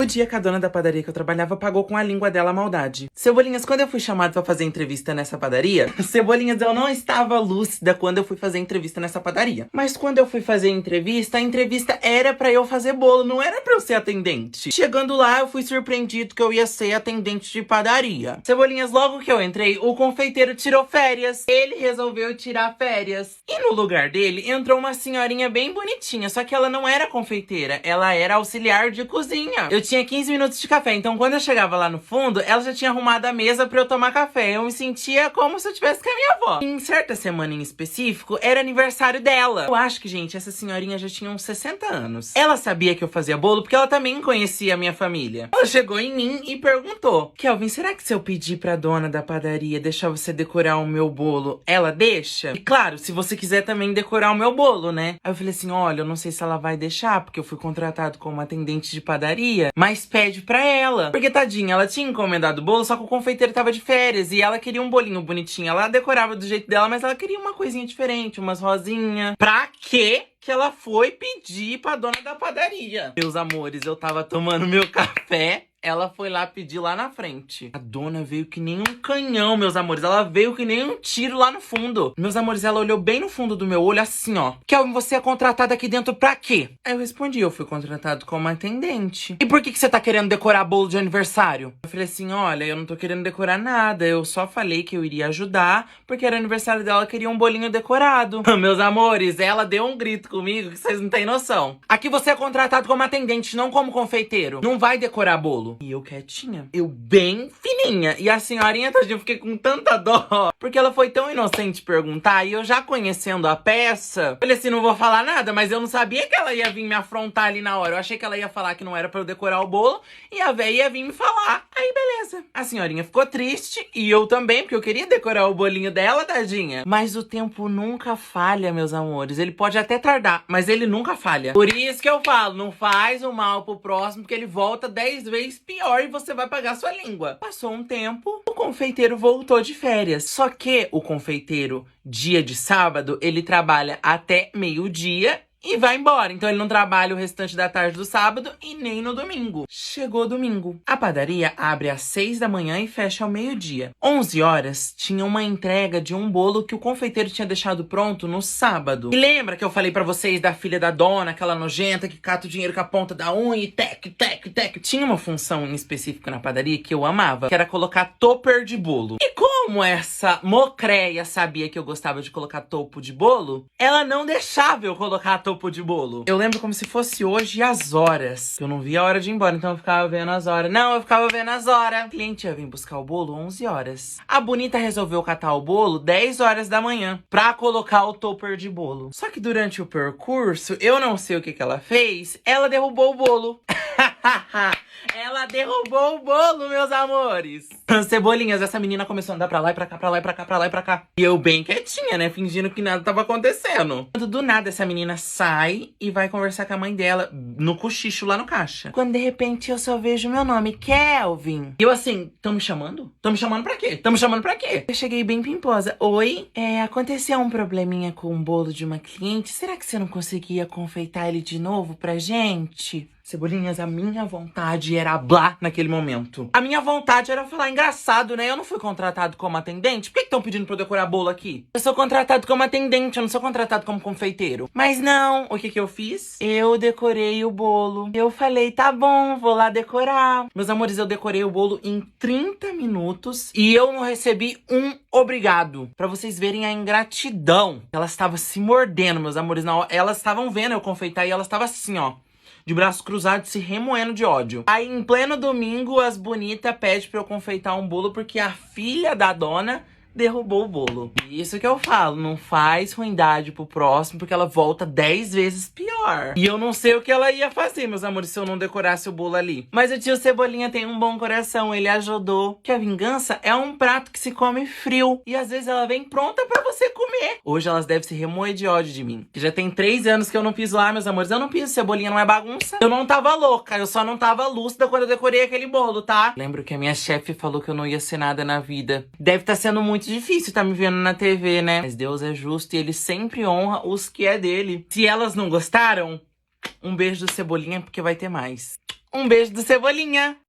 O dia que a dona da padaria que eu trabalhava pagou com a língua dela a maldade. Cebolinhas, quando eu fui chamado pra fazer entrevista nessa padaria, Cebolinhas, eu não estava lúcida quando eu fui fazer entrevista nessa padaria. Mas quando eu fui fazer a entrevista era pra eu fazer bolo, não era pra eu ser atendente. Chegando lá, eu fui surpreendido que eu ia ser atendente de padaria. Cebolinhas, logo que eu entrei, o confeiteiro tirou férias. Ele resolveu tirar férias. E no lugar dele, entrou uma senhorinha bem bonitinha, só que ela não era confeiteira, ela era auxiliar de cozinha. Eu tinha 15 minutos de café, então quando eu chegava lá no fundo, ela já tinha arrumado a mesa pra eu tomar café. Eu me sentia como se eu tivesse com a minha avó. Em certa semana em específico, era aniversário dela. Eu acho que, gente, essa senhorinha já tinha uns 60 anos. Ela sabia que eu fazia bolo porque ela também conhecia a minha família. Ela chegou em mim e perguntou: Kelvin, será que se eu pedir pra dona da padaria deixar você decorar o meu bolo, ela deixa? E claro, se você quiser também decorar o meu bolo, né? Aí eu falei assim, olha, eu não sei se ela vai deixar, porque eu fui contratado como atendente de padaria, mas pede pra ela. Porque, tadinha, ela tinha encomendado o bolo, só que o confeiteiro tava de férias e ela queria um bolinho bonitinho. Ela decorava do jeito dela, mas ela queria uma coisinha diferente, umas rosinhas. Pra quê? Que ela foi pedir pra dona da padaria. Meus amores, eu tava tomando meu café, ela foi lá pedir lá na frente. A dona veio que nem um canhão, meus amores. Ela veio que nem um tiro lá no fundo. Meus amores, ela olhou bem no fundo do meu olho assim, ó. Kelvin, você é contratada aqui dentro pra quê? Aí eu respondi, eu fui contratado como atendente. E por que você tá querendo decorar bolo de aniversário? Eu falei assim, olha, eu não tô querendo decorar nada. Eu só falei que eu iria ajudar, porque era aniversário dela, ela queria um bolinho decorado. Meus amores, ela deu um grito comigo que vocês não têm noção. Aqui você é contratado como atendente, não como confeiteiro. Não vai decorar bolo. E eu quietinha. Eu bem fininha. E a senhorinha, tadinha, eu fiquei com tanta dó. Porque ela foi tão inocente perguntar. E eu já conhecendo a peça, falei assim, não vou falar nada. Mas eu não sabia que ela ia vir me afrontar ali na hora. Eu achei que ela ia falar que não era pra eu decorar o bolo. E a véia ia vir me falar. Aí, beleza. A senhorinha ficou triste. E eu também, porque eu queria decorar o bolinho dela, tadinha. Mas o tempo nunca falha, meus amores. Ele pode até tardar, mas ele nunca falha. Por isso que eu falo, não faz o mal pro próximo, porque ele volta 10 vezes pior e você vai pagar sua língua. Passou um tempo, o confeiteiro voltou de férias. Só que o confeiteiro, dia de sábado, ele trabalha até meio-dia e vai embora. Então ele não trabalha o restante da tarde do sábado e nem no domingo. Chegou domingo. A padaria abre às 6 da manhã e fecha ao meio-dia. 11 horas, tinha uma entrega de um bolo que o confeiteiro tinha deixado pronto no sábado. E lembra que eu falei pra vocês da filha da dona, aquela nojenta que cata o dinheiro com a ponta da unha e tec, tec, tec. Tinha uma função em específico na padaria que eu amava, que era colocar topper de bolo. E como essa mocreia sabia que eu gostava de colocar topo de bolo, ela não deixava eu colocar topo de bolo. Eu lembro como se fosse hoje as horas. Eu não via a hora de ir embora, então eu ficava vendo as horas. Não, eu ficava vendo as horas. O cliente ia vir buscar o bolo 11 horas. A bonita resolveu catar o bolo 10 horas da manhã pra colocar o topper de bolo. Só que durante o percurso, eu não sei o que ela fez, ela derrubou o bolo. Ela derrubou o bolo, meus amores. Cebolinhas, essa menina começou a andar pra lá e pra cá, pra lá e pra cá, pra lá e pra cá. E eu bem quietinha, né? Fingindo que nada tava acontecendo. Do nada, essa menina sai e vai conversar com a mãe dela no cochicho lá no caixa. Quando de repente eu só vejo meu nome, Kelvin. E eu assim, tão me chamando? Tão me chamando pra quê? Tão me chamando pra quê? Eu cheguei bem pimposa. Oi, aconteceu um probleminha com o bolo de uma cliente. Será que você não conseguia confeitar ele de novo pra gente? Cebolinhas, a minha vontade era hablar naquele momento. A minha vontade era falar, engraçado, né? Eu não fui contratado como atendente. Por que estão pedindo pra eu decorar bolo aqui? Eu sou contratado como atendente, eu não sou contratado como confeiteiro. Mas não, o que eu fiz? Eu decorei o bolo. Eu falei, tá bom, vou lá decorar. Meus amores, eu decorei o bolo em 30 minutos e eu não recebi um obrigado. Pra vocês verem a ingratidão. Elas estavam se mordendo, meus amores. Elas estavam vendo eu confeitar e elas estavam assim, ó, de braços cruzados, se remoendo de ódio. Aí, em pleno domingo, as bonitas pedem pra eu confeitar um bolo porque a filha da dona derrubou o bolo. Isso que eu falo, não faz ruindade pro próximo, porque ela volta 10 vezes pior. E eu não sei o que ela ia fazer, meus amores, se eu não decorasse o bolo ali. Mas o tio Cebolinha tem um bom coração, ele ajudou. Que a vingança é um prato que se come frio. E às vezes ela vem pronta pra você comer. Hoje elas devem se remoer de ódio de mim. Que já tem 3 anos que eu não piso lá, meus amores. Eu não piso, Cebolinha não é bagunça. Eu não tava louca, eu só não tava lúcida quando eu decorei aquele bolo, tá? Lembro que a minha chefe falou que eu não ia ser nada na vida. Deve estar sendo muito difícil tá me vendo na TV, né? Mas Deus é justo e ele sempre honra os que é dele. Se elas não gostaram, um beijo do Cebolinha porque vai ter mais. Um beijo do Cebolinha!